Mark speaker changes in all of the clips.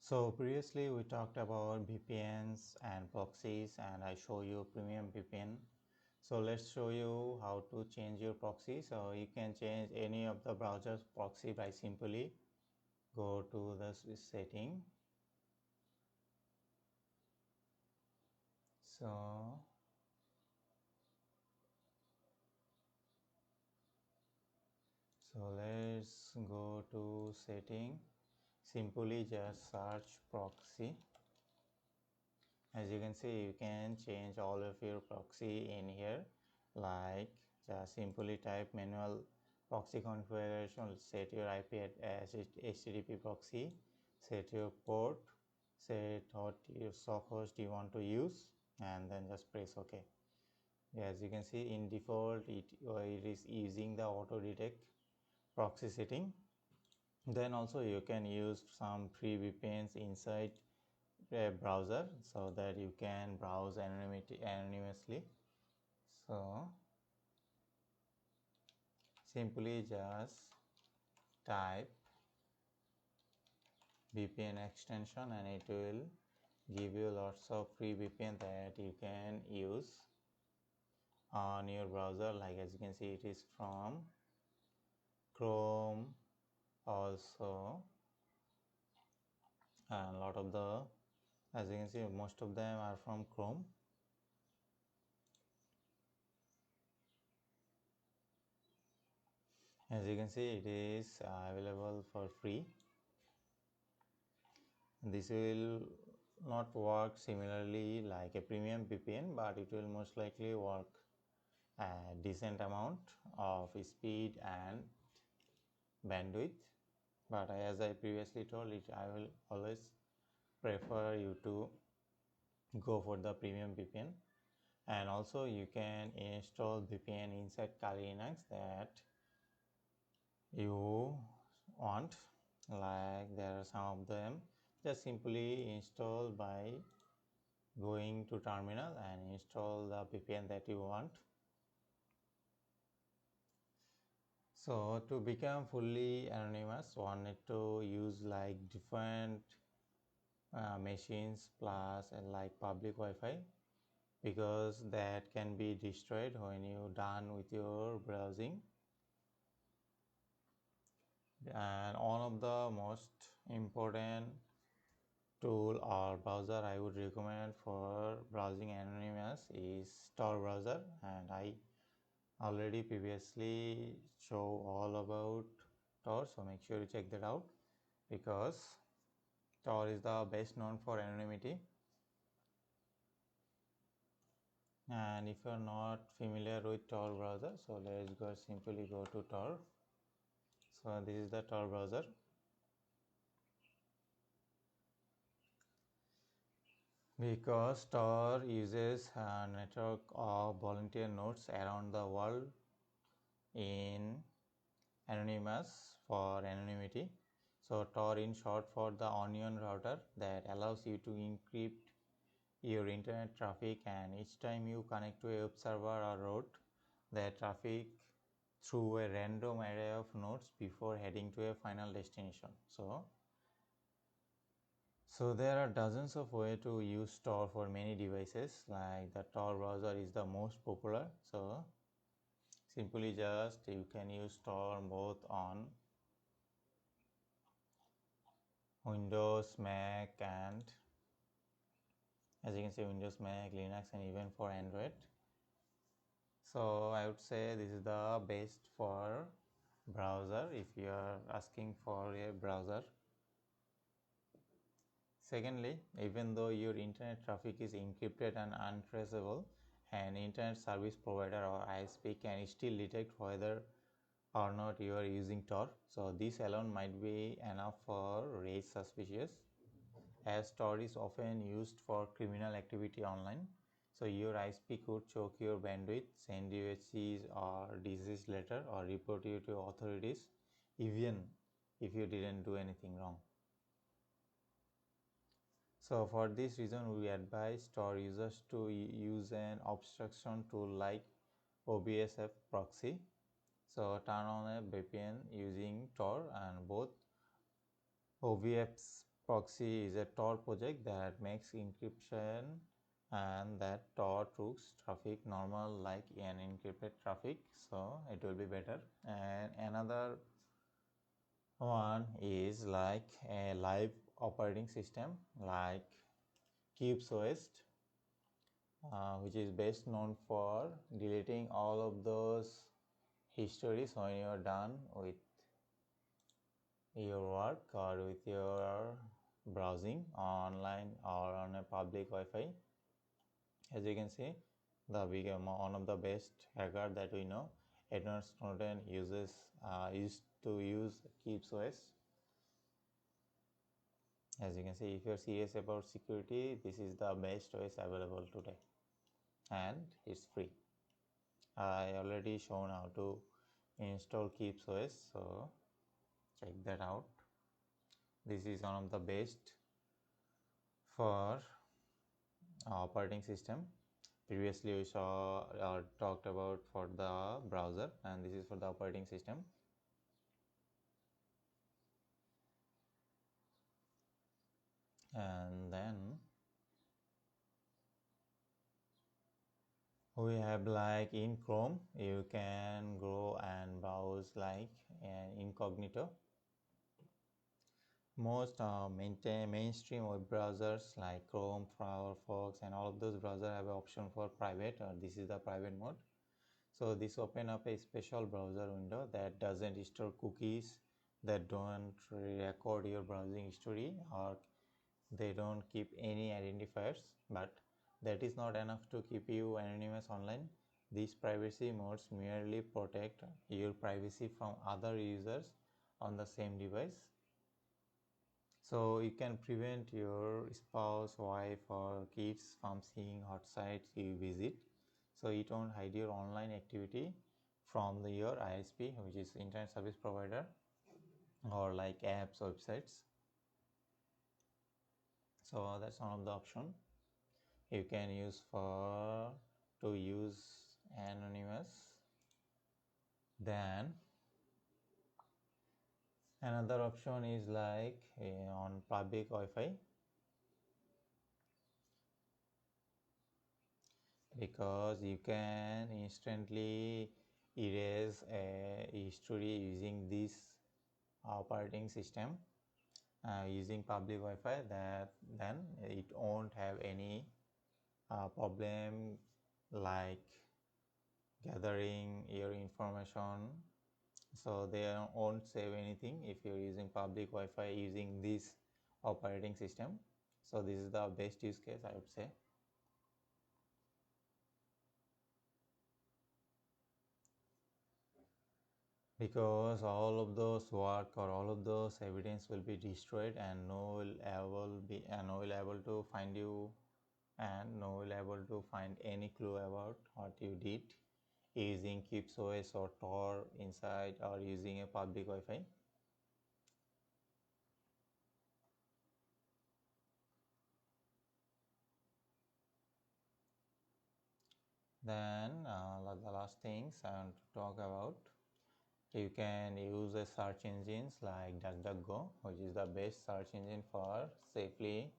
Speaker 1: So previously we talked about VPNs and proxies and I show you premium VPN. So let's show you how to change your proxy. So you can change any of the browser's proxy by simply go to the setting. So let's go to setting. Simply just search proxy. As you can see, you can change all of your proxy in here, like just simply type manual proxy configuration, set your IP as HTTP proxy, set your port, set what your soft host you want to use, and then just press OK. As you can see, in default it is using the auto detect proxy setting. Then also you can use some free VPNs inside a browser so that you can browse anonymously. So simply just type VPN extension and it will give you lots of free VPN that you can use on your browser. Like as you can see, it is from Chrome also, and a lot of the, as you can see, most of them are from Chrome. As you can see, it is available for free. This will not work similarly like a premium VPN, but it will most likely work a decent amount of speed and bandwidth. But as I previously told it, I will always prefer you to go for the premium VPN. And also you can install VPN inside Kali Linux that you want. Like there are some of them, just simply install by going to terminal and install the VPN that you want. So to become fully anonymous, one need to use like different machines plus like public Wi-Fi, because that can be destroyed when you're done with your browsing. And one of the most important tool or browser I would recommend for browsing anonymous is Tor browser, and I already previously show all about Tor, so make sure you check that out, because Tor is the best known for anonymity. And if you're not familiar with Tor browser, so let's go simply go to Tor. So this is the Tor browser. Because Tor uses a network of volunteer nodes around the world in anonymous for anonymity. So Tor in short for the onion router that allows you to encrypt your internet traffic, and each time you connect to a web server or route the traffic through a random array of nodes before heading to a final destination. So there are dozens of ways to use Tor for many devices. Like the Tor browser is the most popular. So simply just you can use Tor both on Windows, Mac, and as you can see Windows, Mac, Linux, and even for Android. So I would say this is the best for browser if you are asking for a browser. Secondly, even though your internet traffic is encrypted and untraceable, an internet service provider or ISP can still detect whether or not you are using Tor. So this alone might be enough for raise suspicious, as Tor is often used for criminal activity online. So your ISP could choke your bandwidth, send you a cease or desist letter, or report you to authorities even if you didn't do anything wrong. So for this reason, we advise Tor users to use an obstruction tool like OBSF proxy. So turn on a VPN using Tor, and both OBS proxy is a Tor project that makes encryption and that Tor routes traffic normal like an encrypted traffic, so it will be better. And another one is like a live operating system like CubeOS, which is best known for deleting all of those histories when you are done with your work or with your browsing online or on a public Wi-Fi. As you can see, one of the best hacker that we know, Edward Snowden, used to use CubeOS. As you can see, if you're serious about security, this is the best OS available today, and it's free. I already shown how to install CubeOS, so check that out. This is one of the best for operating system. Previously we saw talked about for the browser, and this is for the operating system. And then we have like in Chrome, you can go and browse like incognito. Most mainstream web browsers like Chrome, Firefox, and all of those browsers have an option for private, or this is the private mode. So this open up a special browser window that doesn't store cookies, that don't record your browsing history, or they don't keep any identifiers. But that is not enough to keep you anonymous online. These privacy modes merely protect your privacy from other users on the same device. So you can prevent your spouse, wife, or kids from seeing hot sites you visit. So you don't hide your online activity from your ISP, which is internet service provider, or like apps, websites. So that's one of the option you can use to use anonymous. Then another option is like on public Wi-Fi, because you can instantly erase a history using this operating system using public Wi-Fi. That then it won't have any problem like gathering your information, so they won't save anything if you're using public Wi-Fi using this operating system. So this is the best use case, I would say. Because all of those work or all of those evidence will be destroyed, and no will able to find you, and no will able to find any clue about what you did using CubeOS or Tor inside or using a public Wi-Fi. Then the last things I want to talk about, you can use a search engines like DuckDuckGo, which is the best search engine for safely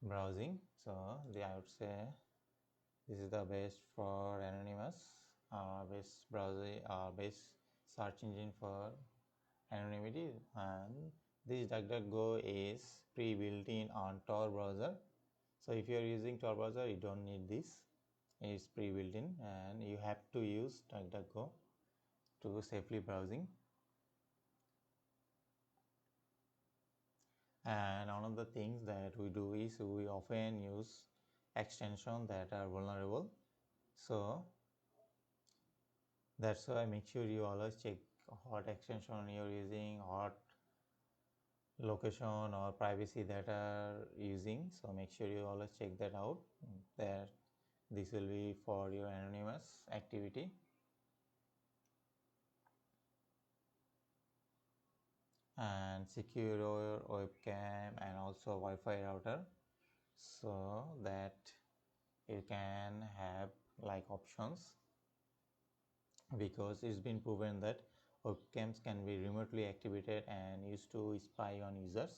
Speaker 1: browsing. So I would say this is the best for anonymous, best browser, best search engine for anonymity. And this DuckDuckGo is pre-built in on Tor browser. So if you are using Tor browser, you don't need this. It's pre-built in, and you have to use DuckDuckGo to safely browsing. And one of the things that we do is we often use extensions that are vulnerable. So that's why make sure you always check what extension you're using, what location or privacy that are using. So make sure you always check that out, that this will be for your anonymous activity. And secure your webcam and also Wi-Fi router, so that you can have like options, because it's been proven that webcams can be remotely activated and used to spy on users.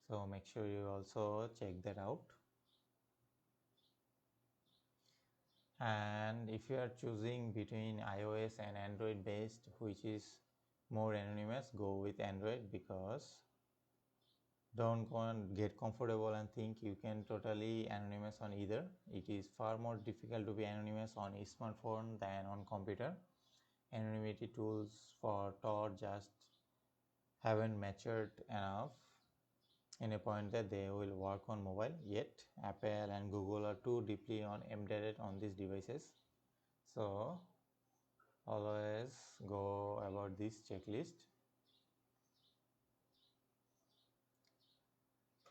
Speaker 1: So make sure you also check that out. And if you are choosing between iOS and Android based, which is more anonymous, go with Android, because don't go and get comfortable and think you can totally anonymous on either. It is far more difficult to be anonymous on a smartphone than on computer. Anonymity tools for Tor just haven't matured enough in a point that they will work on mobile yet. Apple and Google are too deeply embedded on these devices. So always go about this checklist.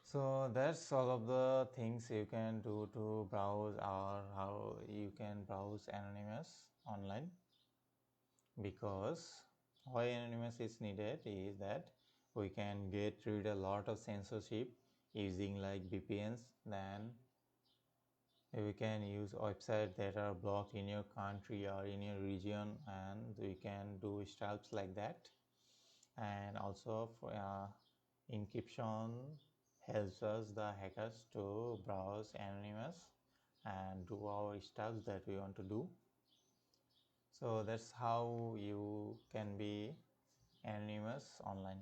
Speaker 1: So that's all of the things you can do to browse, or how you can browse anonymous online. Because why anonymous is needed is that we can get rid a lot of censorship using like VPNs. Then we can use websites that are blocked in your country or in your region, and we can do stuff like that. And also for encryption helps us, the hackers, to browse anonymous and do our stuff that we want to do. So that's how you can be anonymous online.